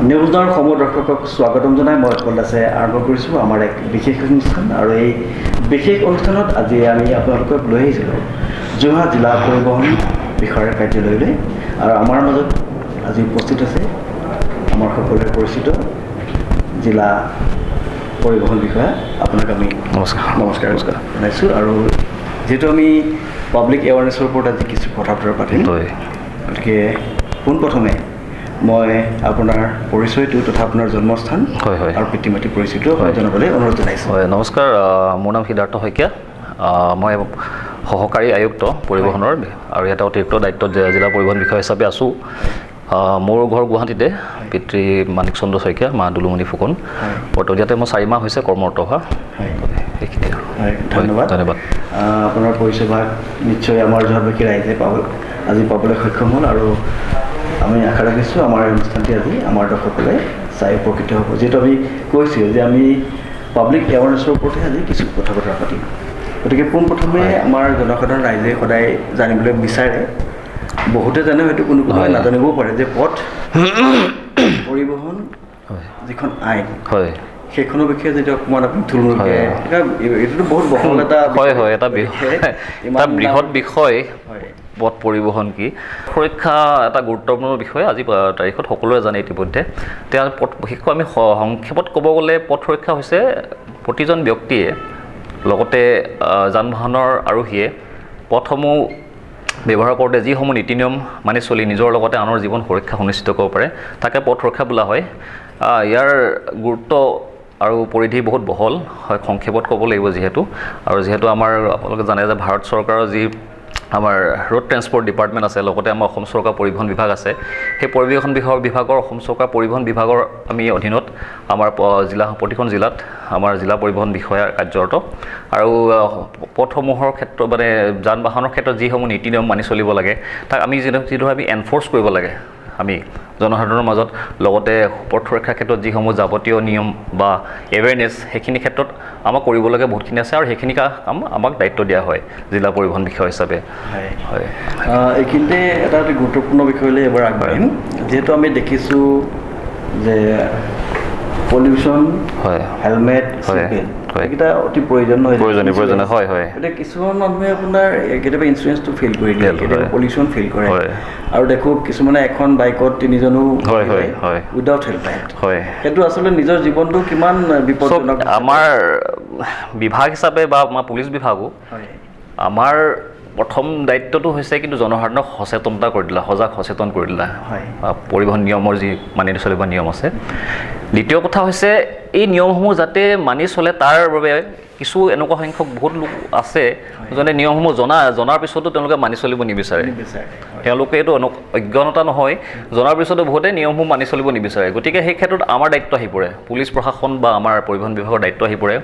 নিউজৰ সময় দৰ্শকক স্বাগতম জনাই মই কলাছে আৰম্ভ কৰিছোঁ আমাৰ এক বিশেষ অনুষ্ঠান আৰু এই বিশেষ অনুষ্ঠানত আজি আমি আপোনালোকক লৈ আহিছিলোঁ যোৰহাট জিলা পৰিবহণ বিষয়াৰ কাৰ্যালয়লৈ আৰু আমাৰ মাজত আজি উপস্থিত আছে আমাৰ সকলোৰে পৰিচিত জিলা পৰিবহণ বিষয়া আপোনাক আমি নমস্কাৰ জনাইছোঁ আৰু যেহেতু আমি পাব্লিক এৱাৰনেছৰ ওপৰত আজি কিছু কথা বতৰা পাতিম গতিকে পোনপ্ৰথমে মই আপোনাৰ পৰিচয়টো তথা আপোনাৰ জন্মস্থান আৰু পিতৃ মাতৃ পৰিচয়টো জনাবলৈ অনুৰোধ জনাইছোঁ। হয়, নমস্কাৰ। মোৰ নাম সিদ্ধাৰ্থ শইকীয়া। মই সহকাৰী আয়ুক্ত পৰিবহণৰ আৰু এটা অতিৰিক্ত দায়িত্বত জিলা পৰিবহণ বিষয়া হিচাপে আছোঁ। মোৰ ঘৰ গুৱাহাটীতে, পিতৃ মানিক চন্দ্ৰ শইকীয়া, মা দুলুমণি ফুকন। বৰ্তমান ইয়াতে মই 4 মাহ হৈছে কৰ্মৰত হোৱা। ধন্যবাদ। আপোনাৰ পৰিচয়ভাগ নিশ্চয় আমাৰ যোৰহাটবাসী ৰাইজে আজি পাবলৈ সক্ষম হ'ল আৰু আমি আশা ৰাখিছোঁ আমাৰ এই অনুষ্ঠানটি আজি আমাৰ দৰ্শকসকলে চাই উপকৃত হ'ব। যিহেতু আমি কৈছোঁ যে আমি পাব্লিক এৱাৰনেছৰ ওপৰতে আজি কিছু কথা বতৰা পাতিম। গতিকে পোনপ্ৰথমে আমাৰ জনসাধাৰণ ৰাইজে সদায় জানিবলৈ বিচাৰে, বহুতে জানে হয়তো কোনোবাই নাজানিবও পাৰে যে পথ পৰিবহণ যিখন আইন সেইখনৰ বিষয়ে যদি অকণমান আপুনি থুলমূলকৈ, এইটোতো বহুত বহল এটা বৃহৎ বিষয়। পথ পৰিবহণ কি সুৰক্ষা এটা গুৰুত্বপূৰ্ণ বিষয় আজি তাৰিখত সকলোৱে জানে ইতিমধ্যে। বিশেষকৈ আমি সংক্ষেপত ক'ব গ'লে পথ সুৰক্ষা হৈছে প্ৰতিজন ব্যক্তিয়ে লগতে যান বাহনৰ আৰোহীয়ে পথসমূহ ব্যৱহাৰ কৰোঁতে যিসমূহ নীতি নিয়ম মানি চলি নিজৰ লগতে আনৰ জীৱন সুৰক্ষা সুনিশ্চিত কৰিব পাৰে তাকে পথ সুৰক্ষা বোলা হয়। ইয়াৰ গুৰুত্ব আৰু পৰিধি বহুত বহল হয়, সংক্ষেপত ক'ব লাগিব যিহেতু আমাৰ আপোনালোকে জানে যে ভাৰত চৰকাৰৰ যি আমাৰ ৰোড ট্ৰেন্সপৰ্ট ডিপাৰ্টমেণ্ট আছে, লগতে আমাৰ অসম চৰকাৰ পৰিবহণ বিভাগ আছে। সেই পৰিবহণ বিভাগৰ অসম চৰকাৰ পৰিবহণ বিভাগৰ আমি অধীনত আমাৰ প্ৰতিখন জিলাত আমাৰ জিলা পৰিবহণ বিষয়া কাৰ্যৰত আৰু পথসমূহৰ ক্ষেত্ৰত মানে যান বাহনৰ ক্ষেত্ৰত যিসমূহ নীতি নিয়ম মানি চলিব লাগে তাক আমি যিদৰে আমি এনফৰ্চ কৰিব লাগে আমি জনসাধাৰণৰ মাজত, লগতে পথ সুৰক্ষাৰ ক্ষেত্ৰত যিসমূহ যাৱতীয় নিয়ম বা এৱেৰনেছ সেইখিনি ক্ষেত্ৰত আমাক কৰিবলগীয়া বহুতখিনি আছে আৰু সেইখিনি কাম আমাক দায়িত্ব দিয়া হয় জিলা পৰিবহণ বিষয়া হিচাপে। হয়, এইখিনিতে এটা অতি গুৰুত্বপূৰ্ণ বিষয়লৈ এবাৰ আগবাঢ়িম। যিহেতু আমি দেখিছোঁ যে পলিউশ্যন, হেলমেট, এইকেইটা অতি প্ৰয়োজনীয়। এতিয়া কিছুমান মানুহে আপোনাৰ কেতিয়াবা ইঞ্চুৰেঞ্চটো ফেইল কৰি দিয়ে, কেতিয়াবা পলিউশ্যন ফেইল কৰে আৰু দেখোঁ কিছুমানে এখন বাইকত 3জনো উইদাউট হেলমেট। সেইটো আচলতে নিজৰ জীৱনটো কিমান বিপদজনক। আমাৰ বিভাগ হিচাপে বা আমাৰ পুলিচ বিভাগো আমাৰ প্ৰথম দায়িত্বটো হৈছে কিন্তু জনসাধাৰণক সচেতন কৰি দিলা পৰিবহণ নিয়মৰ যি মানি চলিব নিয়ম আছে। দ্বিতীয় কথা হৈছে এই নিয়মসমূহ যাতে মানি চলে তাৰ বাবে কিছু এনেকুৱা সংখ্যক বহুত লোক আছে যোনে নিয়মসমূহ জনাৰ পিছতো তেওঁলোকে মানি চলিব নিবিচাৰে। তেওঁলোকে এইটো অজ্ঞানতা নহয়, জনাৰ পিছতো বহুতে নিয়মসমূহ মানি চলিব নিবিচাৰে। গতিকে সেই ক্ষেত্ৰত আমাৰ দায়িত্ব আহি পৰে, পুলিচ প্ৰশাসন বা আমাৰ পৰিবহণ বিভাগৰ দায়িত্ব আহি পৰে।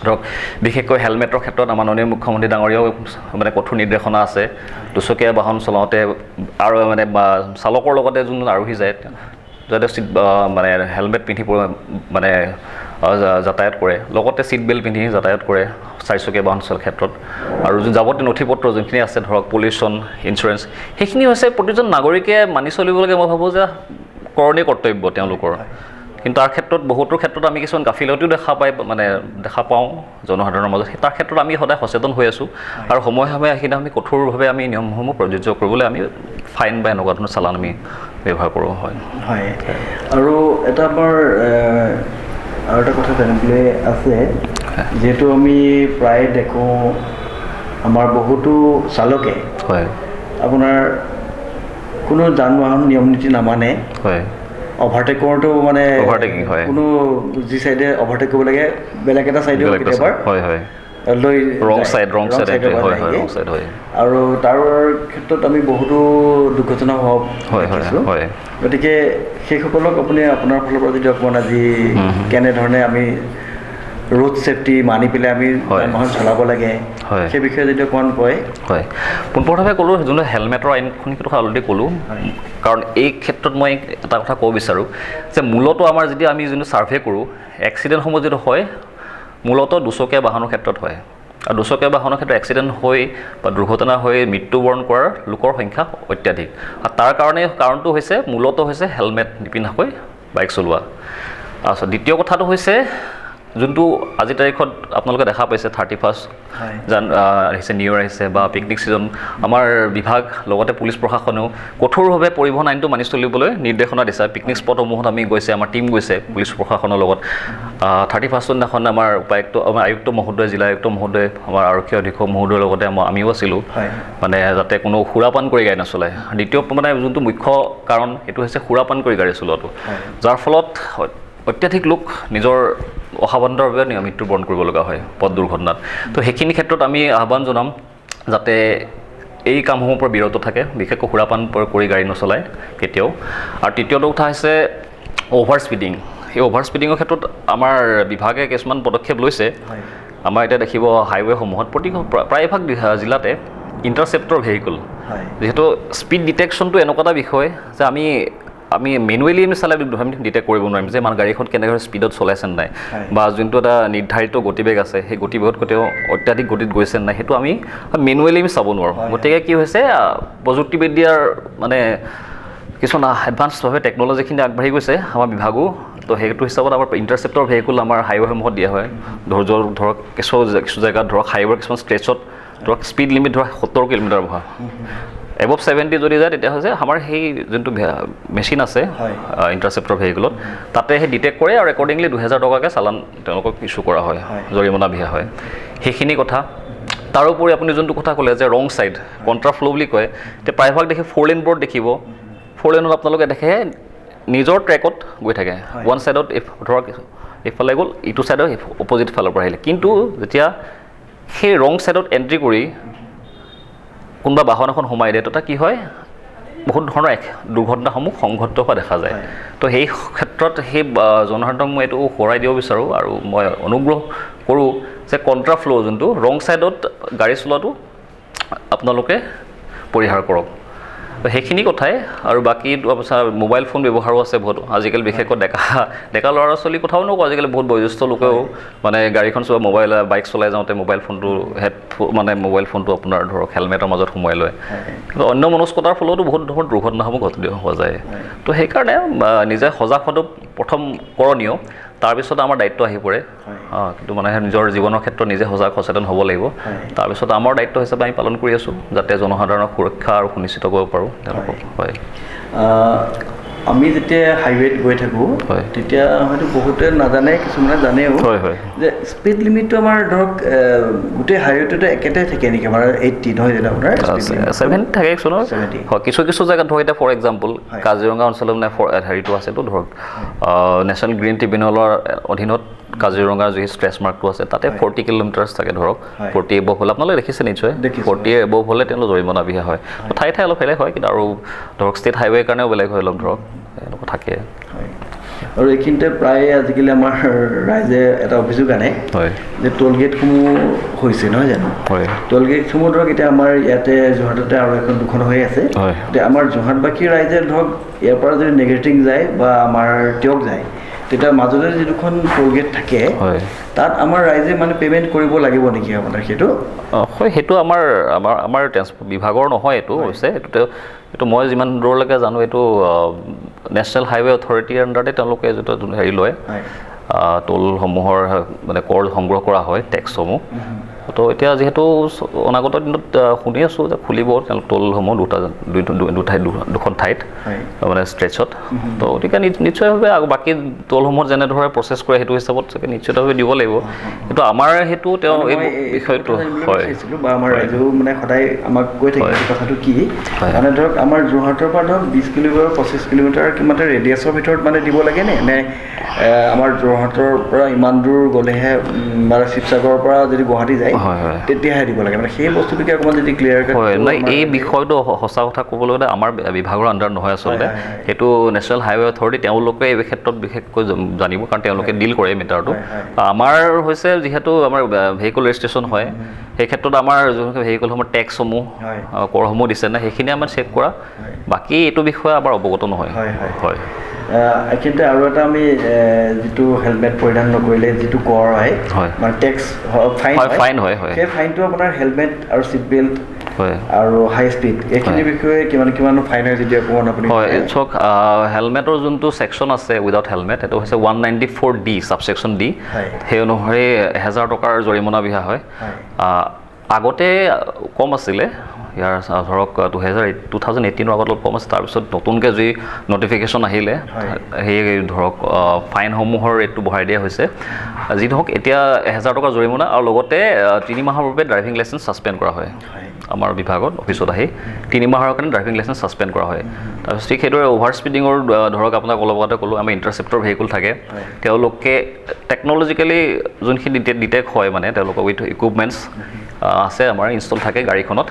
ধৰক বিশেষকৈ হেলমেটৰ ক্ষেত্ৰত আমাৰ মাননীয় মুখ্যমন্ত্ৰী ডাঙৰীয়াও মানে কঠোৰ নিৰ্দেশনা আছে। দুচকীয়া বাহন চলাওঁতে আৰু মানে চালকৰ লগতে যোন আৰোহী যায় যাতে মানে হেলমেট পিন্ধি মানে যাতায়াত কৰে, লগতে ছিট বেল্ট পিন্ধি যাতায়াত কৰে 4চকীয়া বাহন চলোৱাৰ ক্ষেত্ৰত। আৰু যাৱতীয় নথি পত্ৰ যোনখিনি আছে ধৰক পলিউশ্যন, ইঞ্চুৰেঞ্চ, সেইখিনি হৈছে প্ৰতিজন নাগৰিকে মানি চলিবলগীয়া মই ভাবোঁ যে কৰণীয় কৰ্তব্য তেওঁলোকৰ। কিন্তু তাৰ ক্ষেত্ৰত বহুতো ক্ষেত্ৰত আমি কিছুমান গাফিলতিও দেখা পাওঁ জনসাধাৰণৰ মাজত। তাৰ ক্ষেত্ৰত আমি সদায় সচেতন হৈ আছোঁ আৰু সময়ে সেইখিনি আমি কঠোৰভাৱে আমি নিয়মসমূহ প্ৰযোজ্য কৰিবলৈ আমি ফাইন বা এনেকুৱা ধৰণৰ চালান আমি ব্যৱহাৰ কৰোঁ। হয়, আৰু এটা আমাৰ আৰু এটা কথা জানিবলৈ আছে, যিহেতু আমি প্ৰায় দেখোঁ আমাৰ বহুতো চালকে আপোনাৰ কোনো যান বাহন নিয়ম নীতি নামানে, অভাৰটেক কৰোঁতেও মানে কোনো যি চাইডে অভাৰটেক কৰিব লাগে বেলেগ এটা চাইডেও কেতিয়াবা লৈ ৰং চাইড হয় আৰু তাৰ ক্ষেত্ৰত আমি বহুতো দুৰ্ঘটনা হোৱা দেখিছোঁ। গতিকে সেইসকলক আপুনি আপোনাৰ ফালৰ পৰা যদি অকণমান আজি কেনেধৰণে আমি ৰোড ছেফটি মানি পেলাই আমি যান বাহন চলাব লাগে সেই বিষয়ে যদি অকণমান কয়। পোনপ্ৰথমে ক'লোঁ যোনটো হেলমেটৰ আইনখন কথা অলৰেডি ক'লোঁ, কাৰণ এই ক্ষেত্ৰত মই এটা কথা ক'ব বিচাৰোঁ যে মূলতঃ আমাৰ যেতিয়া আমি যোনটো ছাৰ্ভে কৰোঁ এক্সিডেণ্টসমূহ যিটো হয় মূলতঃ দুচকীয়া বাহনৰ ক্ষেত্ৰত হয়। আৰু দুচকীয়া বাহনৰ ক্ষেত্ৰত এক্সিডেণ্ট হৈ বা দুৰ্ঘটনা হৈ মৃত্যুবৰণ কৰাৰ লোকৰ সংখ্যা অত্যাধিক। আৰু তাৰ কাৰণটো হৈছে মূলতঃ হৈছে হেলমেট নিপিন্ধাকৈ বাইক চলোৱা আচ্ছা দ্বিতীয় কথাটো হৈছে যোনটো আজি তাৰিখত আপোনালোকে দেখা পাইছে 31 আহিছে নিউ ইয়েৰ আহিছে বা পিকনিক ছিজন আমাৰ বিভাগ লগতে পুলিচ প্ৰশাসনেও কঠোৰভাৱে পৰিবহণ আইনটো মানি চলিবলৈ নিৰ্দেশনা দিছে পিকনিক স্পটসমূহত আমি গৈছে আমাৰ টীম গৈছে পুলিচ প্ৰশাসনৰ লগত 31 দিনাখন আমাৰ আমাৰ আয়ুক্ত মহোদয় জিলা আয়ুক্ত মহোদয় আমাৰ আৰক্ষী অধীক্ষক মহোদয়ৰ লগতে আমিও আছিলোঁ মানে যাতে কোনো সুৰাপান কৰি গাড়ী নচলায় দ্বিতীয় মানে যোনটো মুখ্য কাৰণ সেইটো হৈছে সুৰাপান কৰি গাড়ী চলোৱাটো যাৰ ফলত অত্যাধিক লোক নিজৰ অসাৱধানতাৰ বাবে মৃত্যুবৰণ কৰিব লগা হয় পথ দুৰ্ঘটনাত তো সেইখিনি ক্ষেত্ৰত আমি আহ্বান জনাম যাতে এই কামসমূহৰ পৰা বিৰত থাকে বিশেষকৈ সুৰাপান কৰি গাড়ী নচলায় কেতিয়াও আৰু তৃতীয়টো কথা হৈছে অভাৰ স্পীডিং এই অভাৰ স্পীডিঙৰ ক্ষেত্ৰত আমাৰ বিভাগে কিছুমান পদক্ষেপ লৈছে আমাৰ এতিয়া দেখিব হাইৱেসমূহত প্ৰায়ভাগ জিলাতে ইণ্টাৰচেপ্টৰ ভেহিকল যিহেতু স্পীড ডিটেকশ্যনটো এনেকুৱা এটা বিষয় যে আমি মেনুৱেলি আমি চালে আমি ডিটেক্ট কৰিব নোৱাৰিম যে মানে গাড়ীখন কেনেদৰে স্পীডত চলাইছে নাই বা যোনটো এটা নিৰ্ধাৰিত গতিবেগ আছে সেই গতিবেগতকৈ তেওঁ অত্যাধিক গতিত গৈছে নাই সেইটো আমি মেনুৱেলি আমি চাব নোৱাৰোঁ গতিকে কি হৈছে প্ৰযুক্তিবিদ্যাৰ মানে কিছুমান এডভান্সভাৱে টেকন'লজিখিনি আগবাঢ়ি গৈছে আমাৰ বিভাগো তো সেইটো হিচাপত আমাৰ ইণ্টাৰচেপ্টৰ ভেহিকল আমাৰ হাইৱেসমূহত দিয়া হয় ধৰক কিছু জেগাত ধৰক হাইৱেৰ কিছুমান ষ্ট্ৰেচত ধৰক স্পীড লিমিট ধৰক 70 কিলোমিটাৰ বহা এবভ 70 যদি যায় তেতিয়া হৈছে আমাৰ সেই যোনটো মেচিন আছে ইণ্টাৰচেপ্টৰ ভেহিকলত তাতে সেই ডিটেক্ট কৰে আৰু একৰ্ডিংলি 2000 টকাকৈ চালান তেওঁলোকক ইছ্যু কৰা হয় জৰিমনা বিহা হয় সেইখিনি কথা তাৰোপৰি আপুনি যোনটো কথা ক'লে যে ৰং ছাইড কণ্ট্ৰা ফ্ল' বুলি কয় এতিয়া প্ৰায়ভাগ দেখি 4 লেন বোৰ্ড দেখিব 4 লেনত আপোনালোকে দেখে নিজৰ ট্ৰেকত গৈ থাকে ওৱান ছাইডত ধৰক এইফালে গ'ল ইটো ছাইডৰ অপজিট ফালৰ পৰা আহিলে কিন্তু যেতিয়া সেই ৰং ছাইডত এণ্ট্ৰি কৰি কোনোবা বাহন এখন সোমাই দিয়ে তেতিয়া কি হয় বহুত ধৰণৰ দুৰ্ঘটনাসমূহ সংঘটিত হোৱা দেখা যায় তো সেই ক্ষেত্ৰত সেই জনসাধাৰণক মই এইটো সোঁৱৰাই দিব বিচাৰোঁ আৰু মই অনুগ্ৰহ কৰোঁ যে কণ্ট্ৰা ফ্ল' যোনটো ৰং ছাইডত গাড়ী চলোৱাটো আপোনালোকে পৰিহাৰ কৰক সেইখিনি কথাই আৰু বাকী আপোনাৰ মোবাইল ফোন ব্যৱহাৰো আছে বহুত আজিকালি বিশেষকৈ ডেকা ল'ৰা ছোৱালীৰ কথাও নকওঁ আজিকালি বহুত বয়োজ্যেষ্ঠ লোকেও মানে গাড়ীখন চলোৱা বাইক চলাই যাওঁতে মোবাইল ফোনটো আপোনাৰ ধৰক হেলমেটৰ মাজত সোমাই লয় কিন্তু অন্য মনস্কতাৰ ফলতো বহুত ধৰণৰ দুৰ্ঘটনাসমূহ ঘটি হোৱা যায় তো সেইকাৰণে নিজে সজাগ হোৱাটো প্ৰথম কৰণীয় তাৰপিছত আমাৰ দায়িত্ব আহি পৰে কিন্তু মানে নিজৰ জীৱনৰ ক্ষেত্ৰত নিজে সচেতন হ'ব লাগিব তাৰপিছত আমাৰ দায়িত্ব হিচাপে আমি পালন কৰি আছোঁ যাতে জনসাধাৰণৰ সুৰক্ষা আৰু সুনিশ্চিত কৰিব পাৰোঁ তেওঁলোকক হয় আমি যেতিয়া হাইৱেত গৈ থাকোঁ তেতিয়া হয়তো বহুতে নাজানে কিছুমানে জানেও যে স্পীড লিমিটটো আমাৰ ধৰক গোটেই হাইৱেটোতে একেটাই থাকে নেকি আমাৰ 80 নহয় জানো আপোনাৰ 70 থাকে হয় কিছু জেগাত ধৰক এতিয়া ফৰ এক্সাম্পল কাজিৰঙা অঞ্চলত মানে হেৰিটো আছেতো ধৰক নেশ্যনেল গ্ৰীণ ট্ৰিবিউনেলৰ অধীনত কাজিৰঙাৰ যি ষ্ট্ৰেচ মাৰ্কটো আছে তাতে 40 কিলোমিটাৰ্ছ থাকে ধৰক 40 এবভ হ'লে আপোনালোকে দেখিছে নিশ্চয় 40 এবভ হ'লে তেওঁলোক জৰিমনা বিহা হয় ঠাই অলপ বেলেগ হয় কিন্তু আৰু ধৰক ষ্টেট হাইৱেৰ কাৰণেও বেলেগ হয় অলপ ধৰক এনেকুৱা থাকে আৰু এইখিনিতে প্ৰায় আজিকালি আমাৰ ৰাইজে এটা অভিযোগ আনে যে টোল গেটসমূহ হৈছে নহয় জানো টোল গেটসমূহ ধৰক এতিয়া আমাৰ ইয়াতে যোৰহাটতে আৰু দুখন হৈ আছে এতিয়া আমাৰ যোৰহাটবাসী ৰাইজে ধৰক ইয়াৰ পৰা যদি নেগেটিভ যায় বা আমাৰ টিয়ক যায় তেতিয়া মাজতে যি দুখন টোল গেট থাকে তাত আমাৰ ৰাইজে মানে পে'মেণ্ট কৰিব লাগিব নেকি আপোনাৰ সেইটো হয় সেইটো আমাৰ বিভাগৰ নহয় এইটো হৈছে এইটো মই যিমান দূৰলৈকে জানো এইটো নেশ্যনেল হাইৱে অথৰিটিৰ আণ্ডাৰতে তেওঁলোকে যিটো হেৰি লয় টোলসমূহৰ মানে কৰ সংগ্ৰহ কৰা হয় টেক্সসমূহ তো এতিয়া যিহেতু অনাগত দিনত শুনি আছোঁ যে খুলিব তেওঁলোক টোলসমূহ দুখন ঠাইত মানে ষ্ট্ৰেচত তো গতিকে নিশ্চয়ভাৱে বাকী টোলসমূহত যেনেদৰে প্ৰচেছ কৰে সেইটো হিচাপত চাগে নিশ্চিতভাৱে দিব লাগিব কিন্তু আমাৰ সেইটো তেওঁ এই বিষয়টো হয় বা আমাৰ ৰাইজেও মানে সদায় আমাক কৈ থাকে কথাটো কি মানে ধৰক আমাৰ যোৰহাটৰ পৰা ধৰক 20 কিলোমিটাৰ 25 কিলোমিটাৰ কিমান ৰেডিয়াছৰ ভিতৰত মানে দিব লাগে নে আমাৰ যোৰহাটৰ পৰা ইমান দূৰ গ'লেহে মানে শিৱসাগৰৰ পৰা যদি গুৱাহাটী যায় তেতিয়াহে দিব লাগে মানে সেই বস্তুটোকে অকণমান যদি ক্লিয়াৰকৈ হয় নাই এই বিষয়টো সঁচা কথা ক'বলৈ গ'লে আমাৰ বিভাগৰ আণ্ডাৰ নহয় আচলতে সেইটো নেশ্যনেল হাইৱে অথৰিটি তেওঁলোকে এই ক্ষেত্ৰত বিশেষকৈ জানিব কাৰণ তেওঁলোকে ডিল কৰে মেটাৰটো আমাৰ হৈছে যিহেতু আমাৰ ভেহিকল ৰেজিষ্ট্ৰেশ্যন হয় সেই ক্ষেত্ৰত আমাৰ যোনখিনি ভেহিকলসমূহ টেক্সসমূহ কৰসমূহ দিছে নাই সেইখিনি আমাৰ চেক কৰা বাকী এইটো বিষয়ে আমাৰ অৱগত নহয় হয় কিন্তু আৰু এটা আমি যিটো হেলমেট পৰিধান নকৰিলে যিটো কৰ হয় মানে টেক্স ফাইন হয় সেই ফাইনটো আপোনাৰ হেলমেট আৰু ছিট বেল্ট আৰু হাই স্পীড এইখিনিৰ বিষয়ে কিমান ফাইন হয় যদি অকণমান আপুনি হয় চাওক হেলমেটৰ যোনটো ছেকশ্যন আছে উইদাউট হেলমেট সেইটো হৈছে 194D ছাবছেকশ্যন D সেই অনুসৰি 1000 টকাৰ জৰিমনা বিহা হয় আগতে কম আছিলে ইয়াৰ ধৰক 2018 আগত অলপ কম আছে তাৰপিছত নতুনকৈ যি নটিফিকেশ্যন আহিলে সেই ধৰক ফাইনসমূহৰ ৰেটটো বঢ়াই দিয়া হৈছে যি ধৰক এতিয়া 1000 টকাৰ জৰিমনা আৰু লগতে 3 মাহৰ বাবে ড্ৰাইভিং লাইচেঞ্চ ছাছপেণ্ড কৰা হয় আমাৰ বিভাগত অফিচত আহি 3 মাহৰ কাৰণে ড্ৰাইভিং লাইচেঞ্চ ছাছপেণ্ড কৰা হয় তাৰপিছত ঠিক সেইদৰে অভাৰ স্পীডিঙৰ ধৰক আপোনাক অলপ আগতে ক'লোঁ আমি ইণ্টাৰচেপ্টৰ ভেহিকুল থাকে তেওঁলোকে টেকন'লজিকেলি যোনখিনি ডিটেক্ট হয় মানে তেওঁলোকৰ উইথ ইকুইপমেণ্টছ আছে আমাৰ ইনষ্টল থাকে গাড়ীখনত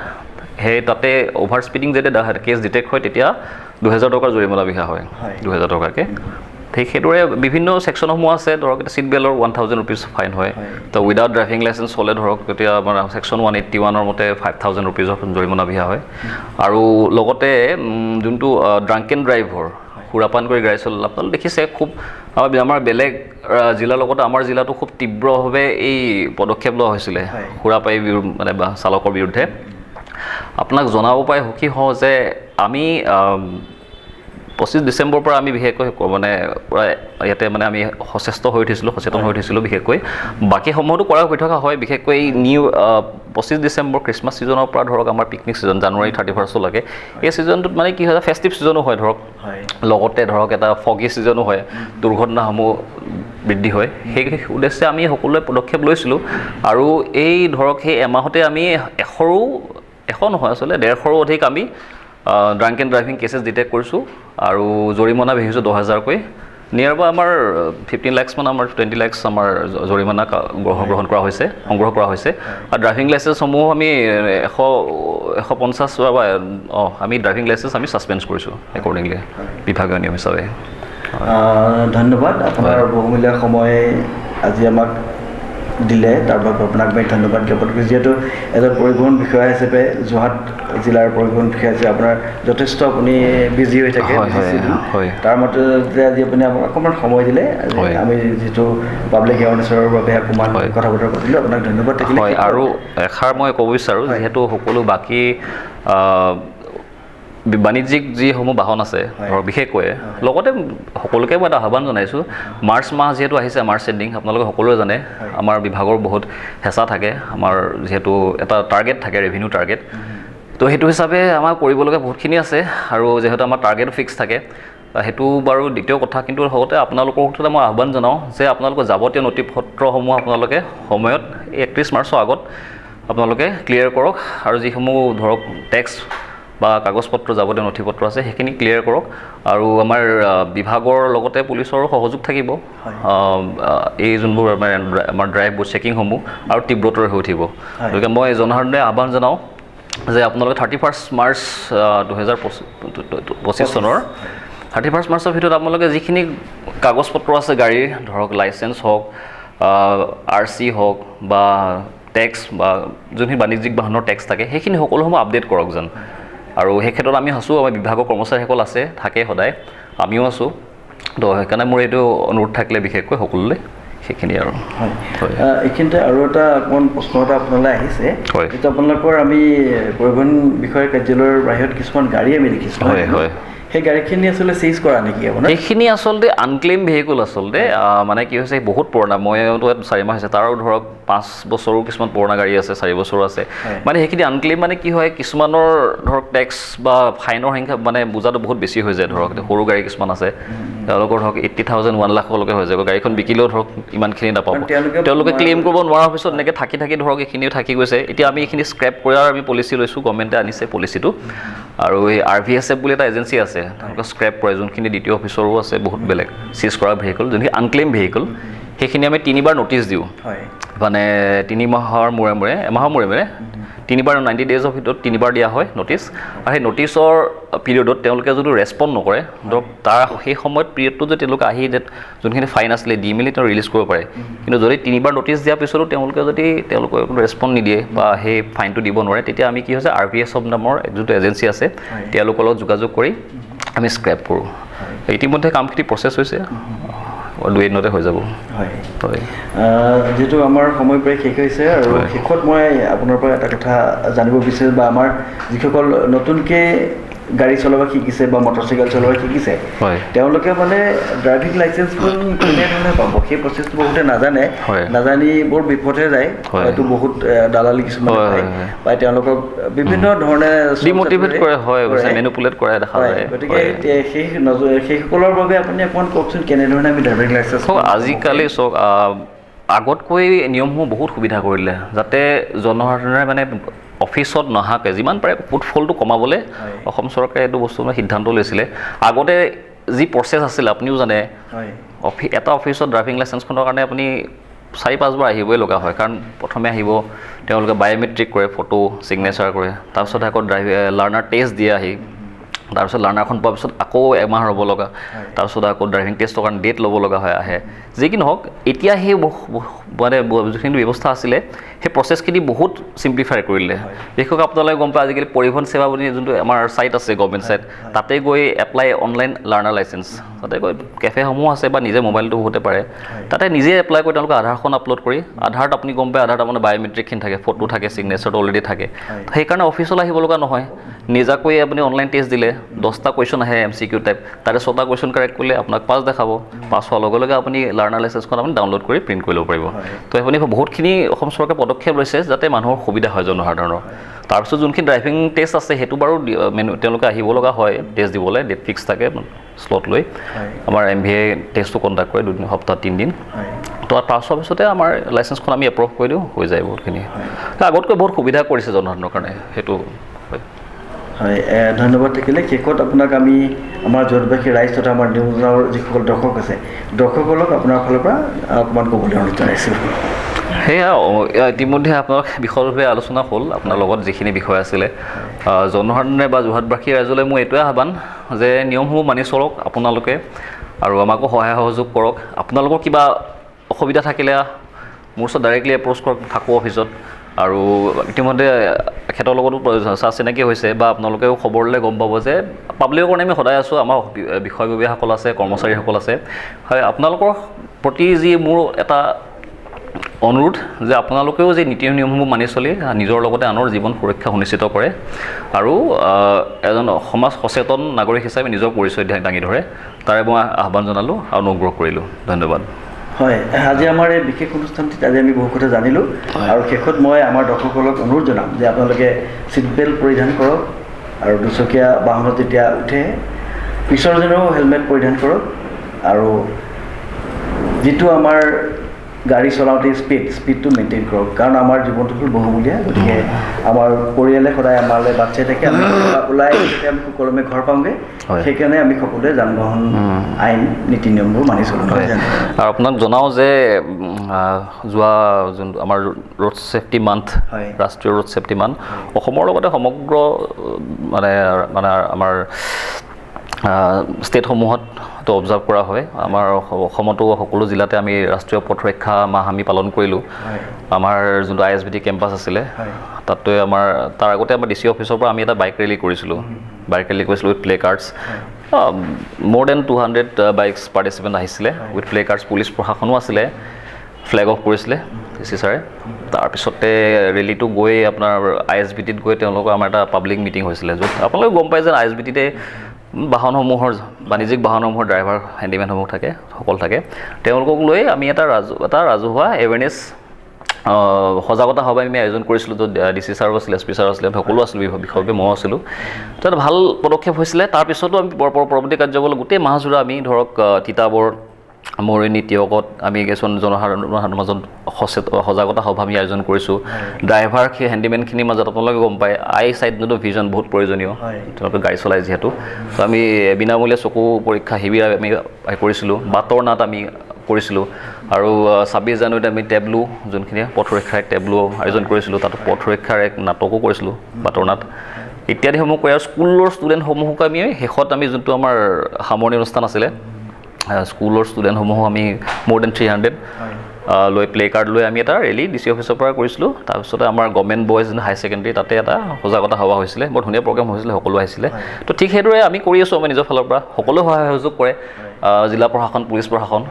সেই তাতে অভাৰ স্পীডিং যেতিয়া কেছ ডিটেক্ট হয় তেতিয়া 2000 টকাৰ জৰিমনা বিহা হয় 2000 টকাকৈ ঠিক সেইদৰে বিভিন্ন ছেকশ্যনসমূহ আছে ধৰক এতিয়া ছিট বেল্টৰ 1000 ৰুপিজ ফাইন হয় তো উইদাউট ড্ৰাইভিং লাইচেঞ্চ হ'লে ধৰক তেতিয়া আমাৰ ছেকশ্যন 181ৰ মতে 5000 ৰুপিজৰ জৰিমনা বিহা হয় আৰু লগতে যোনটো ড্ৰাংক এণ্ড ড্ৰাইভৰ সুৰাপান কৰি গাড়ী চলালে আপোনালোকে দেখিছে খুব আমাৰ বেলেগ জিলাৰ লগতে আমাৰ জিলাতো খুব তীব্ৰভাৱে এই পদক্ষেপ লোৱা হৈছিলে সুৰাপায়ী মানে চালকৰ বিৰুদ্ধে আপোনাক জনাব পাই সুখী হওঁ যে আমি 25 ডিচেম্বৰৰ পৰা আমি বিশেষকৈ মানে প্ৰায় ইয়াতে মানে আমি সচেতন হৈ উঠিছিলোঁ বিশেষকৈ বাকী সময়তো কৰা হৈ থকা হয় বিশেষকৈ এই 25 ডিচেম্বৰ খ্ৰীষ্টমাছ ছিজনৰ পৰা ধৰক আমাৰ পিকনিক ছিজন জানুৱাৰী 31লৈকে এই ছিজনটোত মানে কি হয় ফেষ্টিভ ছিজনো হয় ধৰক লগতে ধৰক এটা ফগি ছিজনো হয় দুৰ্ঘটনাসমূহ বৃদ্ধি হয় সেই উদ্দেশ্যে আমি সকলোৱে পদক্ষেপ লৈছিলোঁ আৰু এই ধৰক সেই এমাহতে আমি 100 নহয় আচলতে 150ৰো অধিক আমি drunk and driving cases detect কৰিছোঁ আৰু জৰিমনা বিহিছোঁ 10,000কৈ নিয়াৰ বা আমাৰ 15 লাখ মান আমাৰ 20 লাখ আমাৰ জৰিমনা সংগ্ৰহ কৰা হৈছে আৰু ড্ৰাইভিং লাইচেঞ্চসমূহ আমি 150 বা আমি ড্ৰাইভিং লাইচেঞ্চ আমি ছাছপেণ্ড কৰিছোঁ একৰ্ডিংলি বিভাগীয় নিয়ম হিচাপে ধন্যবাদ আপোনাৰ বহুমূলীয়া সময় আজি আমাক দিলে তাৰ বাবে আপোনাক মই ধন্যবাদ জ্ঞাপন কৰিছোঁ যিহেতু এজন পৰিবহণ বিষয়া হিচাপে যোৰহাট জিলাৰ পৰিবহণ বিষয়া হিচাপে আপোনাৰ যথেষ্ট আপুনি বিজি হৈ থাকে তাৰ মতে আজি আপুনি আমাক অকণমান সময় দিলে আমি যিটো পাব্লিক এৱাৰনেছৰ বাবে অকণমান কথা বতৰা পাতিলোঁ আপোনাক ধন্যবাদ থাকিলে আৰু এষাৰ মই ক'ব বিচাৰোঁ যিহেতু সকলো বাকী বাণিজ্যিক যিসমূহ বাহন আছে ধৰক বিশেষকৈ লগতে সকলোকে মই এটা আহ্বান জনাইছোঁ মাৰ্চ মাহ যিহেতু আহিছে মাৰ্চ এণ্ডিং আপোনালোকে সকলোৱে জানে আমাৰ বিভাগৰ বহুত হেঁচা থাকে আমাৰ যিহেতু এটা টাৰ্গেট থাকে ৰেভিনিউ টাৰ্গেট তো সেইটো হিচাপে আমাৰ কৰিবলগীয়া বহুতখিনি আছে আৰু যিহেতু আমাৰ টাৰ্গেট ফিক্স থাকে সেইটো বাৰু দ্বিতীয় কথা কিন্তু লগতে আপোনালোকৰ ক্ষেত্ৰত মই আহ্বান জনাওঁ যে আপোনালোকৰ যাৱতীয় নথি পত্ৰসমূহ আপোনালোকে সময়ত 31 মাৰ্চৰ আগত আপোনালোকে ক্লিয়াৰ কৰক আৰু যিসমূহ ধৰক টেক্স বা কাগজ পত্ৰ যাৱতীয় নথি পত্ৰ আছে সেইখিনি ক্লিয়াৰ কৰক আৰু আমাৰ বিভাগৰ লগতে পুলিচৰো সহযোগ থাকিব এই যোনবোৰ আমাৰ ড্ৰাইভ চেকিংসমূহ আৰু তীব্ৰতৰ হৈ উঠিব গতিকে মই জনসাধাৰণে আহ্বান জনাওঁ যে আপোনালোকে 31 মাৰ্চ 2025 চনৰ 31 মাৰ্চৰ ভিতৰত আপোনালোকে যিখিনি কাগজ পত্ৰ আছে গাড়ীৰ ধৰক লাইচেঞ্চ হওক RC হওক বা টেক্স বা যোনখিনি বাণিজ্যিক বাহনৰ টেক্স থাকে সেইখিনি সকলোসমূহ আপডেট কৰক যেন আৰু সেই ক্ষেত্ৰত আমি আছোঁ আমাৰ বিভাগৰ কৰ্মচাৰীসকল থাকে সদায় আমিও আছোঁ তো সেইকাৰণে মোৰ এইটো অনুৰোধ থাকিলে বিশেষকৈ সকলোলৈ সেইখিনি আৰু এইখিনিতে আৰু এটা অকণমান প্ৰশ্ন এটা আপোনালৈ আহিছে যিটো আপোনালোকৰ আমি পৰিবহণ বিষয়া কাৰ্যালয়ৰ বাহিৰত কিছুমান গাড়ী আমি দেখিছোঁ সেই গাড়ীখিনি আচলতে চেইজ কৰা নেকি আপোনাৰ এইখিনি আচলতে আনক্লেইম ভেহিকুল আচলতে মানে কি হৈছে বহুত পুৰণা মইতো 4 মাহ হৈছে তাৰো ধৰক 5 বছৰো কিছুমান পুৰণা গাড়ী আছে 4 বছৰো আছে মানে সেইখিনি আনক্লেইম মানে কি হয় কিছুমানৰ ধৰক টেক্স বা ফাইনৰ সংখ্যা মানে বুজাটো বহুত বেছি হৈ যায় ধৰক সৰু গাড়ী কিছুমান আছে তেওঁলোকৰ ধৰক 80,000 1 লাখলৈকে হৈ যায় গাড়ীখন বিকিলেও ধৰক ইমানখিনি নাপাব তেওঁলোকে ক্লেইম কৰিব নোৱাৰাৰ পিছত এনেকৈ থাকি ধৰক এইখিনিও থাকি গৈছে এতিয়া আমি এইখিনি স্ক্ৰেপ কৰাৰ আমি পলিচি লৈছোঁ গভৰ্ণমেণ্টে আনিছে পলিচিটো আৰু এই RVSF বুলি এটা এজেঞ্চি আছে তেওঁলোকে স্ক্ৰেপ কৰে যোনখিনি দ্বিতীয় অফিচৰো আছে বহুত বেলেগ চিজ কৰা ভেহিকুল যোনখিনি আনক্লেইম ভেহিকুল সেইখিনি আমি 3বাৰ নটিচ দিওঁ মানে 3 মাহৰ মূৰে এমাহৰ মূৰে 3বাৰ 90 ডেজৰ ভিতৰত 3বাৰ দিয়া হয় নটিচ আৰু সেই নটিচৰ পিৰিয়ডত তেওঁলোকে যদি ৰেছপণ্ড নকৰে ধৰক তাৰ সেই সময়ত পিৰিয়ডটো যে তেওঁলোকে আহি যোনখিনি ফাইন আছিলে দি মেলি তেওঁ ৰিলিজ কৰিব পাৰে কিন্তু যদি 3বাৰ নটিচ দিয়াৰ পিছতো তেওঁলোকে যদি তেওঁলোকৰ ৰেছপণ্ড নিদিয়ে বা সেই ফাইনটো দিব নোৱাৰে তেতিয়া আমি কি হৈছে RVSF নামৰ যোনটো এজেঞ্চি আছে তেওঁলোকৰ লগত যোগাযোগ কৰি আমি স্ক্ৰেপ কৰোঁ ইতিমধ্যে কামখিনি প্ৰচেছ হৈছে 2 দিনতে হৈ যাব হয় হয় যেহেতু আমাৰ সময় প্ৰায় শেষ হৈছে আৰু শেষত মই আপোনাৰ পৰা এটা কথা জানিব বিচাৰিছোঁ বা আমাৰ যিসকল নতুনকৈ গাড়ী চলাব শিকিছে বা মটৰচাইকেল চলাব শিকিছে তেওঁলোকে মানে ড্ৰাইভিং লাইচেঞ্চখন কেনেধৰণে পাব সেই প্ৰচেছটো বহুতে নাজানি বৰ বিপথে যায় হয়তো বহুত দালালি কিছুমান পায় বা তেওঁলোকক বিভিন্ন ধৰণে ডিমোটিভেট কৰে মেনিপুলেট কৰে দেখা যায় গতিকে সেইসকলৰ বাবে আপুনি অকণমান কওকচোন কেনেধৰণে আমি ড্ৰাইভিং লাইচেঞ্চ আজিকালি চাওক আগতকৈ নিয়মসমূহ বহুত সুবিধা কৰিলে যাতে জনসাধাৰণে মানে অফিচত নহাকৈ যিমান পাৰে ফুটফলটো কমাবলৈ অসম চৰকাৰে এইটো বস্তু সিদ্ধান্ত লৈছিলে আগতে যি প্ৰচেছ আছিলে আপুনিও জানে এটা অফিচত ড্ৰাইভিং লাইচেঞ্চখনৰ কাৰণে আপুনি 4-5 বাৰ আহিবই লগা হয় কাৰণ প্ৰথমে আহিব তেওঁলোকে বায়'মেট্ৰিক কৰে ফটো ছিগনেচাৰ কৰে তাৰপিছত আকৌ লাৰ্ণাৰ টেষ্ট দিয়ে আহি তাৰপিছত লাৰ্ণাৰখন পোৱাৰ পিছত আকৌ এমাহ ৰ'ব লগা তাৰপিছত আকৌ ড্ৰাইভিং টেষ্টৰ কাৰণে ডেট ল'ব লগা হয় আহে যি কি নহওক এতিয়া সেই মানে যিখিনি ব্যৱস্থা আছিলে সেই প্ৰচেছখিনি বহুত চিম্প্লিফাই কৰিলে বিশেষকৈ আপোনালোকে গম পায় আজিকালি পৰিবহণ সেৱা বুলি যোনটো আমাৰ ছাইট আছে গভৰ্ণমেণ্ট ছাইট তাতে গৈ এপ্লাই অনলাইন লাৰ্ণাৰ লাইচেঞ্চ তাতে গৈ কেফেসমূহ আছে বা নিজে মোবাইলটো বহুতে পাৰে তাতে নিজে এপ্লাই কৰি তেওঁলোকে আধাৰখন আপলোড কৰি আধাৰত আপুনি গম পায় আধাৰত আপোনাৰ বায়'মেট্ৰিকখিনি থাকে ফটো থাকে ছিগনেচাৰটো অলৰেডি থাকে সেইকাৰণে অফিচলৈ আহিব লগা নহয় নিজাকৈ আপুনি অনলাইন টেষ্ট দিলে 10টা কুৱেশ্যন আহে MCQ টাইপ তাতে 6টা কুৱেশ্যন কাৰেক্ট কৰিলে আপোনাক পাছ দেখাব পাছ হোৱাৰ লগে লগে আপুনি লাৰ্ণাৰ লাইচেঞ্চখন আপুনি ডাউনলোড কৰি প্ৰিণ্ট কৰি ল'ব পাৰিব তো আপুনি বহুতখিনি অসম চৰকাৰে পদক্ষেপ লৈছে যাতে মানুহৰ সুবিধা হয় জনসাধাৰণৰ তাৰপিছত যোনখিনি ড্ৰাইভিং টেষ্ট আছে সেইটো বাৰু তেওঁলোকে আহিব লগা হয় টেষ্ট দিবলৈ ডেট ফিক্স থাকে স্লট লৈ আমাৰ MVA টেষ্টটো কণ্ডাক্ট কৰে 2 সপ্তাহ 3 দিন তো পাছ হোৱাৰ পিছতে আমাৰ লাইচেঞ্চখন আমি এপ্ৰুভ কৰি দিওঁ হৈ যায় বহুতখিনি আগতকৈ বহুত সুবিধা কৰিছে জনসাধাৰণৰ কাৰণে সেইটো হয় ধন্যবাদ থাকিলে শেষত আপোনাক আমি আমাৰ জোৰবাসী ৰাইজ তথা আমাৰ নিউজৰ যিসকল দৰ্শক আছে দৰ্শকসকলক আপোনাৰ ফালৰ পৰা অকণমান ক'বলৈ অনুৰোধ জনাইছোঁ সেয়া ইতিমধ্যে আপোনাক বিষয়ৰূপে আলোচনা হ'ল আপোনাৰ লগত যিখিনি বিষয় আছিলে জনসাধাৰণে বা যোৰহাটবাসী ৰাইজলৈ মোৰ এইটোৱে আহ্বান যে নিয়মসমূহ মানি চলক আপোনালোকে আৰু আমাকো সহায় সহযোগ কৰক আপোনালোকৰ কিবা অসুবিধা থাকিলে মোৰ ওচৰত ডাইৰেক্টলি এপ্ৰ'চ কৰক থাকোঁ অফিচত আৰু ইতিমধ্যে এখেতৰ লগতো চা চিনাকি হৈছে বা আপোনালোকেও খবৰলৈ গম পাব যে পাব্লিকৰ কাৰণে আমি সদায় আছোঁ আমাৰ বিষয়ববীয়াসকল আছে কৰ্মচাৰীসকল আছে হয় আপোনালোকৰ প্ৰতি যি মোৰ এটা অনুৰোধ যে আপোনালোকেও যে নীতি নিয়মসমূহ মানি চলি নিজৰ লগতে আনৰ জীৱন সুৰক্ষা সুনিশ্চিত কৰে আৰু এজন সমাজ সচেতন নাগৰিক হিচাপে নিজৰ পৰিচয় দাঙি ধৰে তাৰে মই আহ্বান জনালোঁ আৰু অনুগ্ৰহ কৰিলোঁ ধন্যবাদ হয় আজি আমাৰ এই বিশেষ অনুষ্ঠানটিত আজি আমি বহু কথা জানিলোঁ আৰু শেষত মই আমাৰ দৰ্শকসকলক অনুৰোধ জনাম যে আপোনালোকে ছিট বেল্ট পৰিধান কৰক আৰু দুচকীয়া বাহনত যেতিয়া উঠে পিছৰজনেও হেলমেট পৰিধান কৰক আৰু যিটো আমাৰ গাড়ী চলাওঁতে স্পীডটো মেইনটেইন কৰক কাৰণ আমাৰ জীৱনটো হ'ল বহুমূলীয়া গতিকে আমাৰ পৰিয়ালে সদায় আমালৈ বাট চাই থাকে আমি ওলাই যেতিয়া আমি সুকলমে ঘৰ পাওঁগৈ সেইকাৰণে আমি সকলোৱে যান বাহন আইন নীতি নিয়মবোৰ মানি চলোঁ আৰু আপোনাক জনাওঁ যে যোৱা যোনটো আমাৰ ৰোড ছেফটি মান্থ ৰাষ্ট্ৰীয় ৰোড ছেফটি মান্থ অসমৰ লগতে সমগ্ৰ মানে আমাৰ ষ্টেটসমূহত অবজাৰ্ভ কৰা হয় আমাৰ অসমতো সকলো জিলাতে আমি ৰাষ্ট্ৰীয় পথ সুৰক্ষা মাহ আমি পালন কৰিলোঁ আমাৰ যোনটো ISBT কেম্পাছ আছিলে তাতে আমাৰ তাৰ আগতে আমাৰ DC অফিচৰ পৰা আমি এটা বাইক ৰেলী কৰিছিলোঁ উইথ প্লে কাৰ্ডছ মোৰ দেন 200 বাইকছ পাৰ্টিচিপেণ্ট আহিছিলে উইথ প্লে কাৰ্ডছ পুলিচ প্ৰশাসনো আছিলে ফ্লেগ অফ কৰিছিলে DC ছাৰে তাৰপিছতে ৰেলীটো গৈ আপোনাৰ ISBTত গৈ তেওঁলোকৰ আমাৰ এটা পাব্লিক মিটিং হৈছিলে য'ত আপোনালোকে গম পায় যে ISBTতে বাহনসমূহৰ বাণিজ্যিক বাহনসমূহৰ ড্ৰাইভাৰ হেণ্ডিমেনসমূহ থাকে সকল থাকে তেওঁলোকক লৈ আমি এটা ৰাজহুৱা এৱেৰনেছ সজাগতা সভা আমি আয়োজন কৰিছিলোঁ য'ত DC ছাৰো আছিলে SP ছাৰো আছিলে সকলো আছিলোঁ বিষয়বে মই আছিলোঁ তো এটা ভাল পদক্ষেপ হৈছিলে তাৰপিছতো আমি পৰৱৰ্তী কাৰ্যকলাপ গোটেই মাহজোৰা আমি ধৰক তিতাবৰ মৰিনী তিয়কত আমি কিছুমান জনসাধাৰণৰ মাজত সজাগতা সভা আমি আয়োজন কৰিছোঁ ড্ৰাইভাৰ সেই হেণ্ডিমেনখিনিৰ মাজত আপোনালোকে গম পায় আই চাইড যোনটো ভিজন বহুত প্ৰয়োজনীয় তেওঁলোকে গাড়ী চলাই যিহেতু তো আমি বিনামূলীয়া চকু পৰীক্ষা শিবিৰ আমি কৰিছিলোঁ বাটৰ নাট আমি কৰিছিলোঁ আৰু 26 জানুৱাৰীত আমি টেবলো যোনখিনি পথ সুৰক্ষাৰ টেবলো আয়োজন কৰিছিলোঁ তাত পথ সুৰক্ষাৰ এক নাটকো কৰিছিলোঁ বাটৰ নাট ইত্যাদিসমূহ কৰি আৰু স্কুলৰ ষ্টুডেণ্টসমূহক আমি শেষত আমি যোনটো আমাৰ সামৰণি অনুষ্ঠান আছিলে স্কুলৰ ষ্টুডেণ্টসমূহ আমি মোৰ দেন 300 লৈ প্লে কাৰ্ড লৈ আমি এটা ৰেলী DC অফিচৰ পৰা কৰিছিলোঁ তাৰপিছতে আমাৰ গভৰ্ণমেণ্ট বইজ হাই ছেকেণ্ডেৰী তাতে এটা সজাগতা সভা হৈছিলে বৰ ধুনীয়া প্ৰগ্ৰেম হৈছিলে সকলো আহিছিলে তো ঠিক সেইদৰে আমি কৰি আছোঁ আমাৰ নিজৰ ফালৰ পৰা সকলো সহায় সহযোগ কৰে জিলা প্ৰশাসন পুলিচ প্ৰশাসন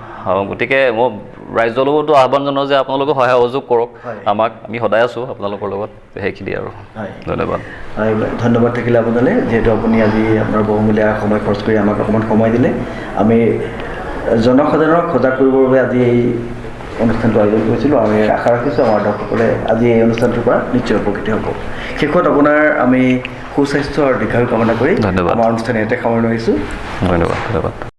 গতিকে মই ৰাইজলৈতো আহ্বান জনাওঁ যে আপোনালোকে সহায় সহযোগ কৰক আমাক আমি সদায় আছোঁ আপোনালোকৰ লগত সেইখিনি আৰু ধন্যবাদ ধন্যবাদ থাকিলে আপোনালৈ যিহেতু আপুনি আজি আপোনাৰ বহুমূলীয়া সময় খৰচ কৰি আমাক অকণমান সময় দিলে আমি জনসাধাৰণক সজাগ কৰিবৰ বাবে আজি এই অনুষ্ঠানটো আয়োজন কৰিছিলোঁ আমি আশা ৰাখিছোঁ আমাৰ দৰ্শকসকলে আজি এই অনুষ্ঠানটোৰ পৰা নিশ্চয় উপকৃত হ'ব শেষত আপোনাৰ আমি সুস্বাস্থ্য আৰু দীৰ্ঘায়ু কামনা কৰি আমাৰ অনুষ্ঠান ইয়াতে সামৰণি মাৰিছোঁ ধন্যবাদ